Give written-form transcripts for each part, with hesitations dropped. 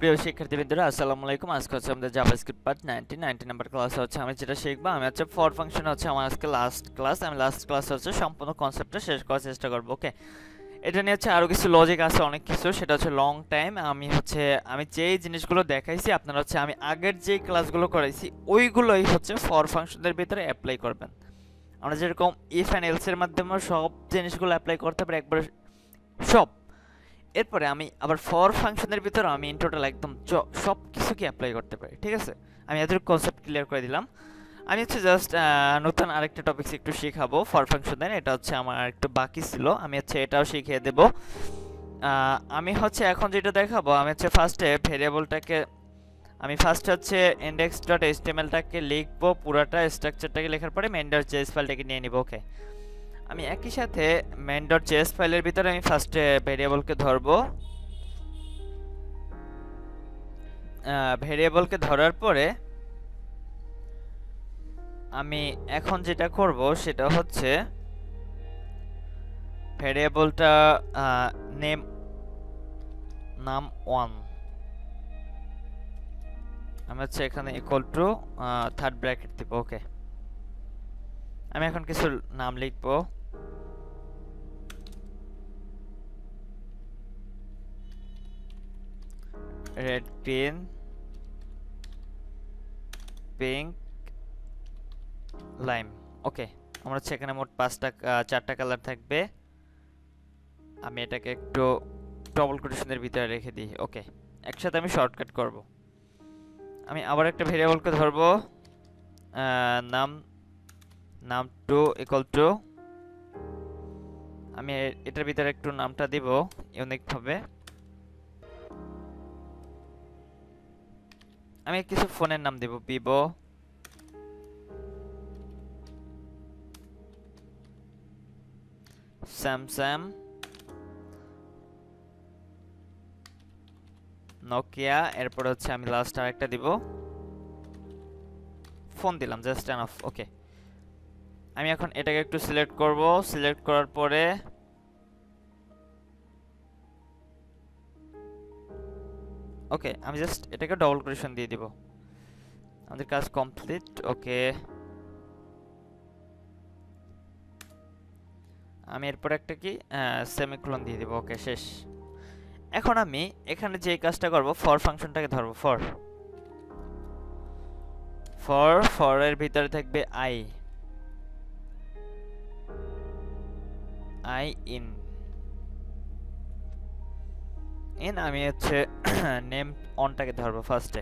প্রিয় শিক্ষার্থীবৃন্দরা আসসালামু আলাইকুম। আজকে হচ্ছে আমাদের জাভাস্ক্রিপ্ট পার্ট 90 নাম্বার ক্লাস হচ্ছে আমি যেটা শিখবো। আমি হচ্ছে ফর ফাংশন হচ্ছে আমার আজকে লাস্ট ক্লাস। আমি লাস্ট ক্লাস হচ্ছে সম্পূর্ণ কনসেপ্টটা শেষ করার চেষ্টা করব। ওকে, এটা নিয়ে হচ্ছে আরও কিছু লজিক আছে, অনেক কিছু, সেটা হচ্ছে লং টাইম। আমি যেই জিনিসগুলো দেখাইছি আপনারা হচ্ছে আমি আগের যেই ক্লাসগুলো করাইছি ওইগুলোই হচ্ছে ফর ফাংশনের ভিতরে অ্যাপ্লাই করবেন। আমরা যেরকম ইফ অ্যান্ড এলস এর মাধ্যমে সব জিনিসগুলো অ্যাপ্লাই করতে পারি একবারে সব। এরপরে আমি আবার ফর ফাংশনের ভিতরে আমি ইন টোটাল একদম সব কিছুকে অ্যাপ্লাই করতে পারি। ঠিক আছে, আমি এতটুকু কনসেপ্ট ক্লিয়ার করে দিলাম। আমি হচ্ছে জাস্ট নতুন আরেকটা টপিকস একটু শেখাবো ফর ফাংশনের। এটা হচ্ছে আমার একটু বাকি ছিল, আমি হচ্ছে এটাও শিখিয়ে দেব। আমি হচ্ছে এখন যেটা দেখাবো, আমি হচ্ছে ফার্স্টে ভেরিয়েবলটাকে আমি ফার্স্ট হচ্ছে ইন্ডেক্স ডট এইচটিএমএলটাকে লিখবো, পুরাটা স্ট্রাকচারটাকে লেখার পরে মেইন ডট জেএস ফাইলটাকে নিয়ে নিব। ওকে, আমি একই সাথে মেইন ডট জেএস ফাইলের ভিতরে আমি ফার্স্টে ভেরিয়েবলকে ধরবো। ভেরিয়েবলকে ধরার পরে আমি এখন যেটা করব সেটা হচ্ছে ভেরিয়েবলটা নাম 1 আমি হচ্ছে এখানে ইকুয়াল টু থার্ড ব্র্যাকেট দিব। ওকে, আমি এখন কিছু নাম লিখবো। Red, green, pink, lime. Okay, আমরা হচ্ছে এখানে মোট 4টা কালার থাকবে। আমি এটাকে একটু ডবল কোটেশনের ভিতরে রেখে দিই। ওকে, একসাথে আমি শর্টকাট করব। আমি আবার একটা ভেরিয়েবলকে ধরবো, নাম 2 ইকুয়াল টু, আমি এটার ভিতরে একটু নামটা দিব ইউনিক ভাবে। আমি কিছু ফোনের নাম দিব, ভিভো, স্যামসাং, নোকিয়া। এরপর হচ্ছে আমি লাস্ট আরেকটা দিব, ফোন দিলাম, জাস্ট এনাফ। ওকে, আমি এখন এটাকে একটু সিলেক্ট করব। সিলেক্ট করার পরে ওকে, আমি জাস্ট এটাকে ডবল কোটেশন দিয়ে দিব, আমাদের কাজ কমপ্লিট। ওকে, আমি এরপর একটা কি সেমিকোলন দিয়ে দিব। ওকে, শেষ। এখন আমি এখানে যে কাজটা করব, ফর ফাংশনটাকে ধরব। ফর এর ভিতরে থাকবে আই ইন আমি হচ্ছে নেম অনটাকে ধরবো ফার্স্টে।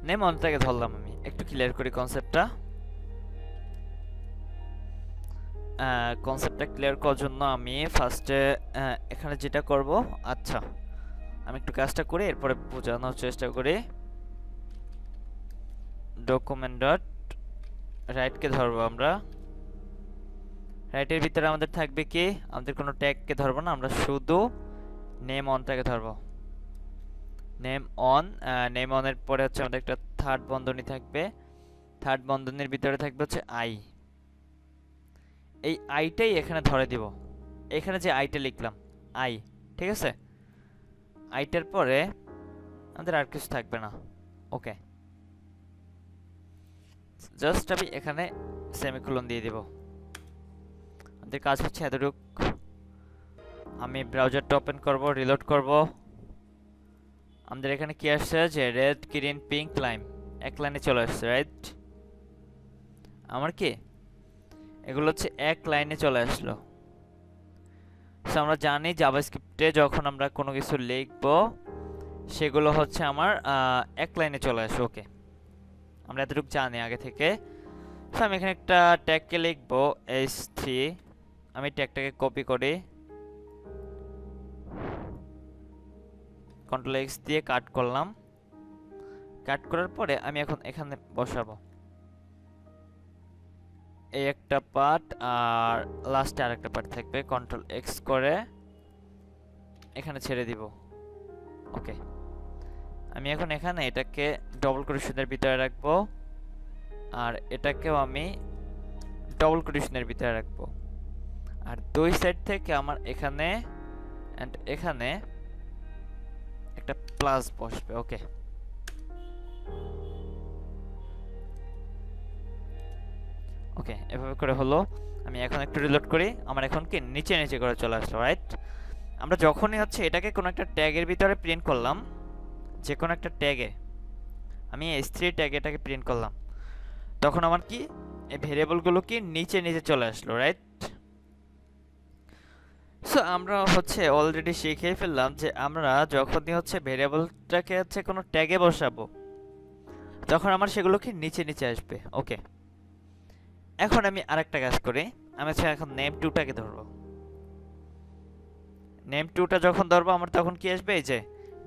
নেম অনটাকে ধরলাম। আমি একটু ক্লিয়ার করি কনসেপ্টটা ক্লিয়ার করার জন্য আমি ফার্স্টে এখানে যেটা করব, আচ্ছা আমি একটু কাজটা করি এরপরে বোঝানোর চেষ্টা করি। ডকুমেন্ট ডট রাইটকে ধরবো আমরা। রাইটের ভিতরে আমাদের থাকবে কি, আমাদের কোনো ট্যাগকে ধরবো না, আমরা শুধু নেম অনটাকে ধরবো। নেম অনের পরে হচ্ছে আমাদের একটা থার্ড বন্ধনী থাকবে। থার্ড বন্ধনীর ভিতরে থাকবে হচ্ছে আই। এই আইটাই এখানে ধরে দিব। এখানে যে আইটা লিখলাম আই, ঠিক আছে। আইটার পরে আমাদের আর কিছু থাকবে না। ওকে, জাস্ট আমি এখানে সেমিকোলন দিয়ে দিব। আমাদের কাজ হচ্ছে এতটুক। আমি ব্রাউজারটা ওপেন করব, রিলোড করব। আমাদের এখানে কি আসছে যে রেড, গ্রিন, পিঙ্ক, লাইম এক লাইনে চলে আসছে, রাইট? আমার কি এগুলো হচ্ছে এক লাইনে চলে আসলো। সো আমরা জানি জাভাস্ক্রিপ্টে যখন আমরা কোনো কিছু লিখব সেগুলো হচ্ছে আমার এক লাইনে চলে আসে। ওকে, আমরা এতটুকু জানি আগে থেকে। সো আমি এখানে একটা ট্যাগকে লিখবো h3। আমি ট্যাগটাকে কপি করি, কন্ট্রোল এক্স দিয়ে কাট করলাম। কাট করার পরে আমি এখন এখানে বসাবো এই একটা পার্ট, আর লাস্টে আরেকটা পার্ট থাকবে। কন্ট্রোল এক্স করে এখানে ছেড়ে দিব। ওকে, আমি এখন এখানে এটাকে ডবল কোটেশনের ভিতরে রাখবো, আর এটাকেও আমি ডবল কোটেশনের ভিতরে রাখবো। আর দুই সাইড থেকে আমার এখানে এন্ড এখানে একটা প্লাস বসবে। ওকে, ওকে, এভাবে করে হলো। আমি এখন একটু রিলোড করি, আমার এখন কি নিচে নিচে করে চলে আসলো, রাইট? আমরা যখনই হচ্ছে এটাকে কোনো একটা ট্যাগের ভিতরে প্রিন্ট করলাম, যে কোনো একটা ট্যাগে, আমি s3 ট্যাগে এটাকে প্রিন্ট করলাম, তখন আমার কি এই ভেরিয়েবলগুলো কি নিচে নিচে চলে আসলো, রাইট? সো আমরা হচ্ছে অলরেডি শিখেই ফেললাম যে আমরা যখনই হচ্ছে ভেরিয়েবলটাকে হচ্ছে কোনো ট্যাগে বসাবো, তখন আমার সেগুলো কি নিচে নিচে আসবে। ওকে, এখন আমি আরেকটা কাজ করি, আমি হচ্ছে এখন নেম টুটাকে ধরবো। নেম টুটা যখন ধরবো আমার তখন কি আসবে, এই যে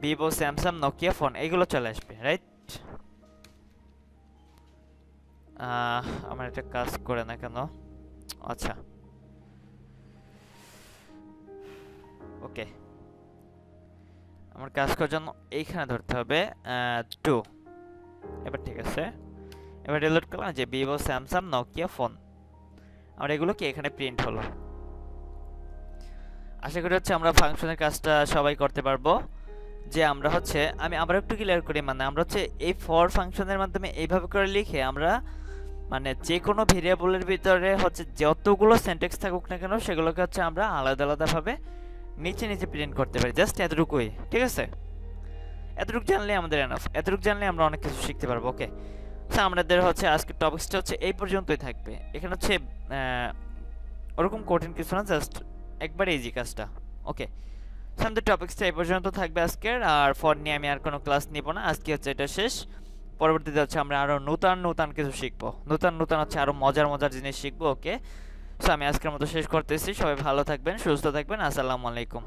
ভিভো, স্যামসাং, নোকিয়া ফোন, এগুলো চলে আসবে, রাইট? আমার এটা কাজ করে না কেন? আচ্ছা, ওকে, আমার কাজ করার জন্য এইখানে ধরতে হবে 2। এবার ঠিক আছে, এবার রিলোড করলাম যে ভিভো, স্যামসাং, নোকিয়া ফোন, আমার এগুলো কি এখানে প্রিন্ট হলো। আশা করি হচ্ছে আমরা ফাংশনের কাজটা সবাই করতে পারবো। যে আমরা হচ্ছে, আমি আবার একটু ক্লিয়ার করি, মানে আমরা হচ্ছে এই ফর ফাংশনের মাধ্যমে এইভাবে করে লিখে আমরা মানে যে কোনো ভেরিয়েবলের ভিতরে হচ্ছে যতগুলো সিনট্যাক্স থাকুক না কেন সেগুলোকে হচ্ছে আমরা আলাদা আলাদাভাবে নিচে নিচে প্রিন্ট করতে পারি। জাস্ট এতটুকুই, ঠিক আছে? এতটুকু জানলে আমাদের এনাফ, এতটুকু জানলে আমরা অনেক কিছু শিখতে পারবো। ওকে, সো আমাদের হচ্ছে আজকের টপিকসটা হচ্ছে এই পর্যন্তই থাকবে। এখানে হচ্ছে ওরকম কঠিন কিছু না, জাস্ট একবার ইজি কাজটা। ওকে, সো আমাদের টপিকসটা এই পর্যন্ত থাকবে আজকের, আর ফর নিয়ে আমি আর কোনো ক্লাস নিব না, আজকে হচ্ছে এটা শেষ। পরবর্তীতে হচ্ছে আমরা আরো নতুন নতুন কিছু শিখবো, নতুন নতুন হচ্ছে আরো মজার মজার জিনিস শিখবো। ওকে, সো আমি আজকের মতো শেষ করতেছি। সবাই ভালো থাকবেন, সুস্থ থাকবেন, আসসালামু আলাইকুম।